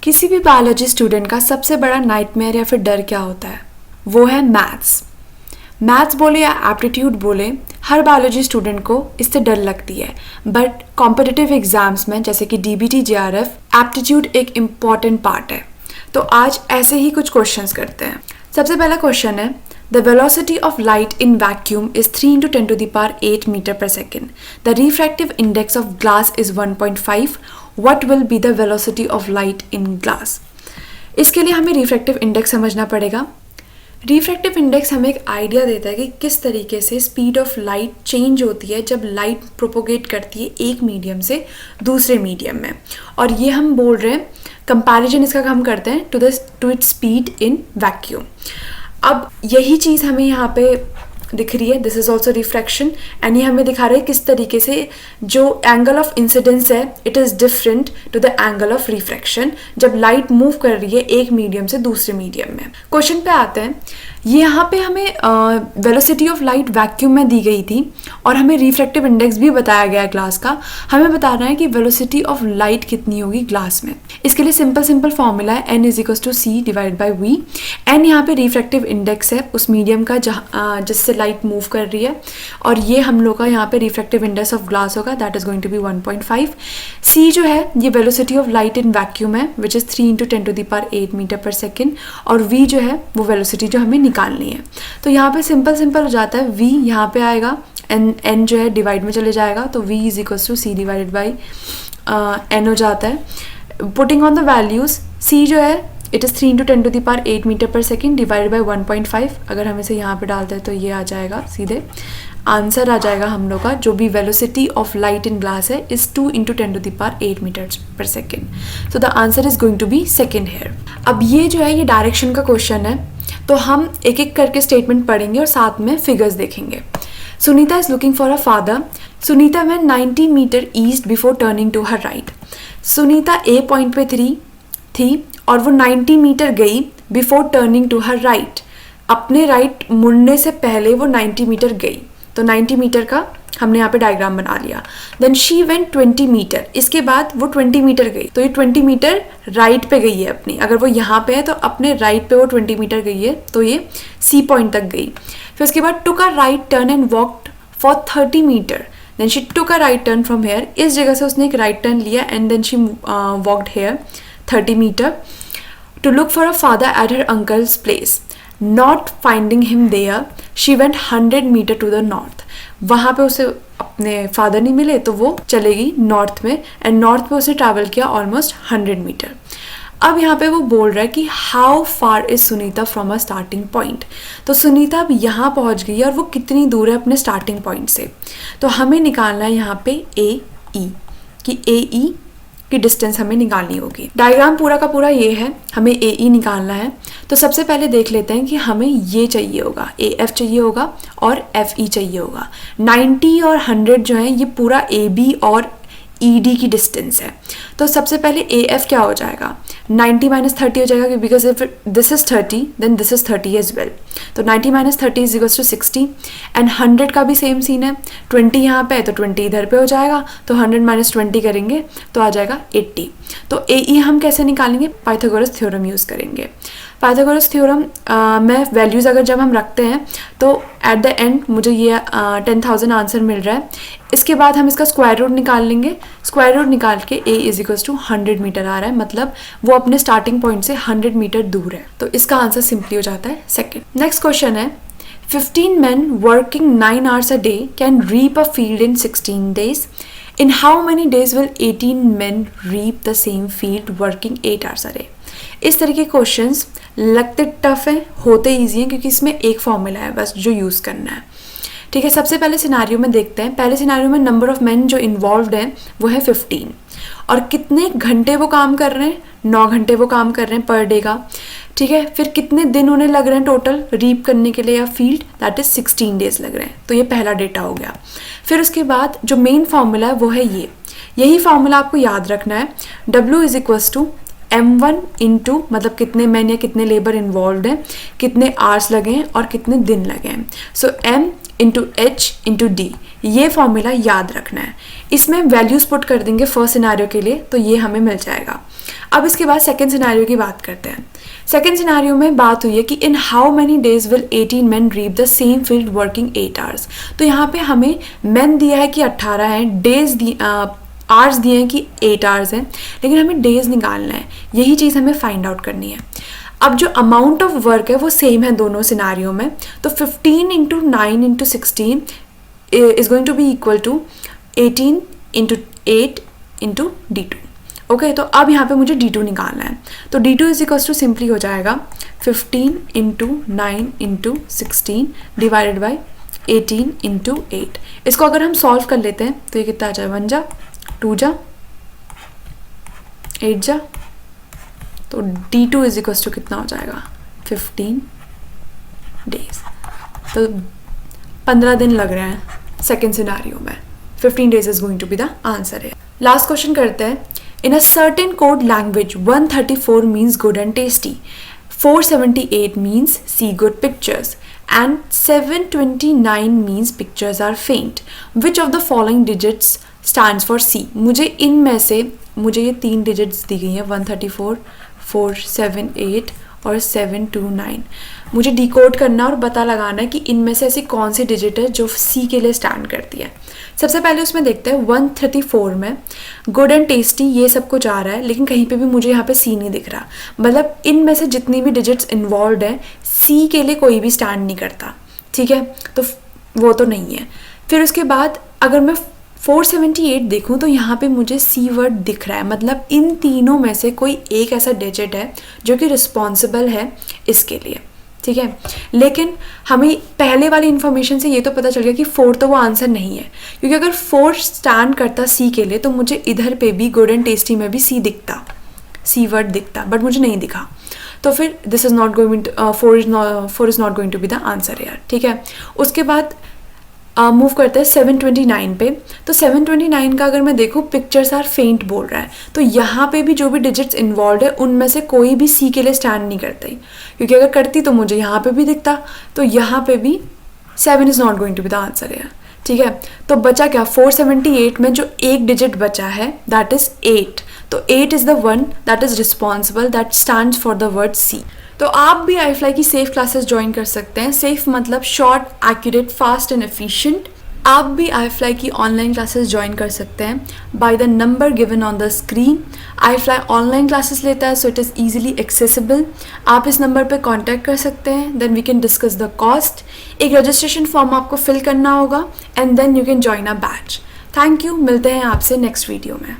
किसी भी biology student का सबसे बड़ा नाइटमेयर या फिर डर क्या होता है? वो है मैथ्स। मैथ्स बोले या एप्टीट्यूड बोले, हर बायोलॉजी स्टूडेंट को इससे डर लगती है। बट कॉम्पिटिटिव एग्जाम्स में जैसे कि DBT JRF एप्टीट्यूड एक इम्पॉर्टेंट पार्ट है। तो आज ऐसे ही कुछ क्वेश्चंस करते हैं। सबसे पहला क्वेश्चन है, The velocity of light in vacuum is 3 × 10⁸ meter per second. The refractive index of glass is 1.5. What will be the velocity of light in glass? इसके लिए हमें रिफ्रैक्टिव इंडेक्स समझना पड़ेगा। रिफ्रैक्टिव इंडेक्स हमें एक आइडिया देता है कि किस तरीके से स्पीड ऑफ लाइट चेंज होती है जब लाइट प्रोपोगेट करती है एक मीडियम से दूसरे मीडियम में। और ये हम बोल रहे हैं, कंपैरिजन इसका हम करते हैं to its speed in vacuum. अब यही चीज़ हमें यहाँ पे दिख रही है, this is also refraction, and ये हमें दिखा रहा है किस तरीके से जो एंगल ऑफ इंसिडेंस है it is different to the angle of refraction जब लाइट मूव कर रही है एक मीडियम से दूसरे मीडियम में। क्वेश्चन पे आते हैं, ये यहाँ पे हमें वेलोसिटी ऑफ लाइट वैक्यूम में दी गई थी और हमें रिफ्रैक्टिव इंडेक्स भी बताया गया है ग्लास का। हमें बता रहा है कि वेलोसिटी ऑफ लाइट कितनी होगी ग्लास में। इसके लिए सिंपल फॉर्मूला है n = c/v। n यहाँ पे रिफ्रैक्टिव इंडेक्स है उस मीडियम का जिससे लाइट मूव कर रही है, और ये हम लोग का यहाँ पे रिफ्रैक्टिव इंडेक्स ऑफ ग्लास होगा, that is going to be 1.5। c जो है ये velocity of light in vacuum है which is 3 × 10⁸ metre per second, और v जो है वो वेलोसिटी जो हमें निकालनी है। तो यहाँ पे सिंपल हो जाता है, v यहाँ पे आएगा, n जो है डिवाइड में चले जाएगा, तो v = c/n हो जाता है। Putting on the values, c जो है it is 3 × 10⁸ metre per second divide by 1.5। अगर हम इसे यहाँ पे डालते हैं तो ये आ जाएगा, सीधे आंसर आ जाएगा हम लोग का जो भी velocity of light in glass है is 2 × 10⁸ metre per second. So the answer is going to be second here. अब ये जो है ये डायरेक्शन का क्वेश्चन है, तो हम एक एक करके स्टेटमेंट पढ़ेंगे और साथ में फिगर्स देखेंगे। Sunita is looking for a father. Sunita went 90 metre east before turning to her right. Sunita A point पे थी और वो 90 मीटर गई before turning to her right. अपने राइट मुड़ने से पहले वो 90 मीटर गई, तो 90 मीटर का हमने यहाँ पे डायग्राम बना लिया। देन शी वेंट 20 मीटर, इसके बाद वो 20 मीटर गई, तो ये 20 मीटर राइट पे गई है अपनी। अगर वो यहाँ पे है तो अपने राइट पे वो 20 मीटर गई है, तो ये C पॉइंट तक गई। फिर उसके बाद took a right turn and walked for 30 meter. Then she took a right turn from here, इस जगह से उसने एक राइट टर्न लिया and then she walked here 30 meter to look for a father at her uncle's place. Not finding him there, she went 100 meter to the north. वहाँ पे उसे अपने फादर नहीं मिले तो वो चलेगी नॉर्थ में, एंड नॉर्थ में उसे ट्रैवल किया ऑलमोस्ट 100 मीटर। अब यहाँ पे वो बोल रहा है कि how far is Sunita from a starting point. तो सुनीता अब यहाँ पहुँच गई है और वो कितनी दूर है अपने स्टार्टिंग पॉइंट से। तो हमें निकालना है यहाँ पे AE कि AE की डिस्टेंस हमें निकालनी होगी। डायग्राम पूरा का पूरा ये है, हमें AE निकालना है। तो सबसे पहले देख लेते हैं कि हमें ये चाहिए होगा, AF चाहिए होगा और FE चाहिए होगा। 90 और 100 जो है ये पूरा AB और ED की डिस्टेंस है। तो सबसे पहले AF क्या हो जाएगा, 90 - 30 हो जाएगा, because if this is 30 then this is 30 as well. तो 90 - 30 = 60, एंड 100 का भी सेम सीन है, 20 यहाँ पे है तो 20 इधर पे हो जाएगा, तो 100 - 20 करेंगे तो आ जाएगा 80। तो AE हम कैसे निकालेंगे, पाइथागोरस थ्योरम यूज़ करेंगे। पाइथागोरस थ्योरम में वैल्यूज़ अगर जब हम रखते हैं तो एट द एंड मुझे ये 10,000 आंसर मिल रहा है। इसके बाद हम इसका स्क्वायर रूट निकाल लेंगे। स्क्वायर रूट निकाल के A = 100 मीटर आ रहा है, मतलब वो अपने स्टार्टिंग पॉइंट से 100 मीटर दूर है, तो इसका आंसर सिंपली हो जाता है सेकेंड। नेक्स्ट क्वेश्चन है, 15 men working 9 hours a day can reap a field in 16 days. In how many days will 18 men reap the same field working 8 hours a day? इस तरह के क्वेश्चंस लगते tough हैं, होते ईजी हैं, क्योंकि इसमें एक फॉर्मूला है बस जो यूज़ करना है। ठीक है, सबसे पहले सिनारियो में देखते हैं। पहले सिनारियो में नंबर ऑफ मैन जो इन्वॉल्व्ड हैं वो है 15, और कितने घंटे वो काम कर रहे हैं, 9 घंटे वो काम कर रहे हैं पर डे का। ठीक है, फिर कितने दिन उन्हें लग रहे हैं टोटल रीप करने के लिए या फील्ड, दैट इज 16 डेज लग रहे हैं। तो ये पहला डेटा हो गया। फिर उसके बाद जो मेन फार्मूला है वो है यही फार्मूला आपको याद रखना है, W = M1 इंटू मतलब कितने मैन या कितने लेबर इन्वॉल्व हैं, कितने आवर्स लगे हैं और कितने दिन लगे हैं। सो M into H into D, ये फॉर्मूला याद रखना है। इसमें वैल्यूज़ पुट कर देंगे फर्स्ट सिनारियो के लिए, तो ये हमें मिल जाएगा। अब इसके बाद सेकेंड सिनारियो की बात करते हैं। सेकेंड सिनारियो में बात हुई है कि in how many days will 18 men reap the same field working 8 hours। तो यहाँ पे हमें मैन दिया है कि 18 हैं, डेज आवर्स दिए हैं कि 8 hours हैं, लेकिन हमें डेज निकालना है, यही चीज़ हमें फाइंड आउट करनी है। अब जो अमाउंट ऑफ वर्क है वो सेम है दोनों सिनारियो में, तो 15 into 9 into 16 is going to be equal to 18 into 8 into D2। Okay, तो अब यहाँ पे मुझे D2 निकालना है, तो D2 is equal to simply हो जाएगा 15 into 9 into 16 divided by 18 into 8। इसको अगर हम सॉल्व कर लेते हैं तो ये कितना आ जाए, 1 जा 2 जा 8 जा, तो D2 इज इक्वल टू कितना हो जाएगा, 15 डेज। तो 15 दिन लग रहे हैं सेकेंड सिनारियो में, 15 days is going to be the answer है। लास्ट क्वेश्चन करते हैं। In a certain code language, 134 means good and tasty, 478 means see good pictures, and 729 means pictures are faint. Which of the following digits stands for C? मुझे इनमें से मुझे ये 3 digits दी गई हैं, 134, 478 और 729। मुझे डिकोड करना और पता लगाना है कि इनमें से ऐसी कौन सी डिजिट है जो सी के लिए स्टैंड करती है। सबसे पहले उसमें देखते हैं 134 में गुड एंड टेस्टी ये सब कुछ आ रहा है, लेकिन कहीं पे भी मुझे यहाँ पे सी नहीं दिख रहा, मतलब इनमें से जितनी भी डिजिट्स इन्वॉल्व है सी के लिए कोई भी स्टैंड नहीं करता, ठीक है, तो वो तो नहीं है। फिर उसके बाद अगर मैं 478 देखूँ तो यहाँ पे मुझे सी वर्ड दिख रहा है, मतलब इन तीनों में से कोई एक ऐसा डिजिट है जो कि रिस्पॉन्सिबल है इसके लिए, ठीक है। लेकिन हमें पहले वाली इन्फॉर्मेशन से ये तो पता चल गया कि 4 तो वो आंसर नहीं है, क्योंकि अगर 4 स्टैंड करता सी के लिए तो मुझे इधर पे भी गुड एंड टेस्टी में भी सी दिखता, सी वर्ड दिखता, बट मुझे नहीं दिखा, तो फिर this is not going, 4 is not going to be the answer यार, ठीक है। उसके बाद मूव करते हैं 729 पे। तो 729 का अगर मैं देखूँ पिक्चर्स आर फेंट बोल रहा है, तो यहाँ पे भी जो भी डिजिट्स इन्वॉल्व है उनमें से कोई भी सी के लिए स्टैंड नहीं करती, क्योंकि अगर करती तो मुझे यहाँ पे भी दिखता, तो यहाँ पे भी 7 is not going to be the answer है, ठीक है। तो बचा क्या, 478 में जो एक डिजिट बचा है दैट इज़ 8, तो 8 is the one that is responsible that stands for the word C. तो आप भी iFly की सेफ क्लासेस ज्वाइन कर सकते हैं। सेफ मतलब short, accurate, fast and efficient. आप भी iFly की ऑनलाइन क्लासेस ज्वाइन कर सकते हैं by the number given on the screen. iFly online classes लेता है, so it is easily accessible. आप इस नंबर पे कांटेक्ट कर सकते हैं, then we can discuss the cost. एक रजिस्ट्रेशन फॉर्म आपको फिल करना होगा and then you can join a batch. Thank you, मिलते हैं आपसे नेक्स्ट वीडियो में।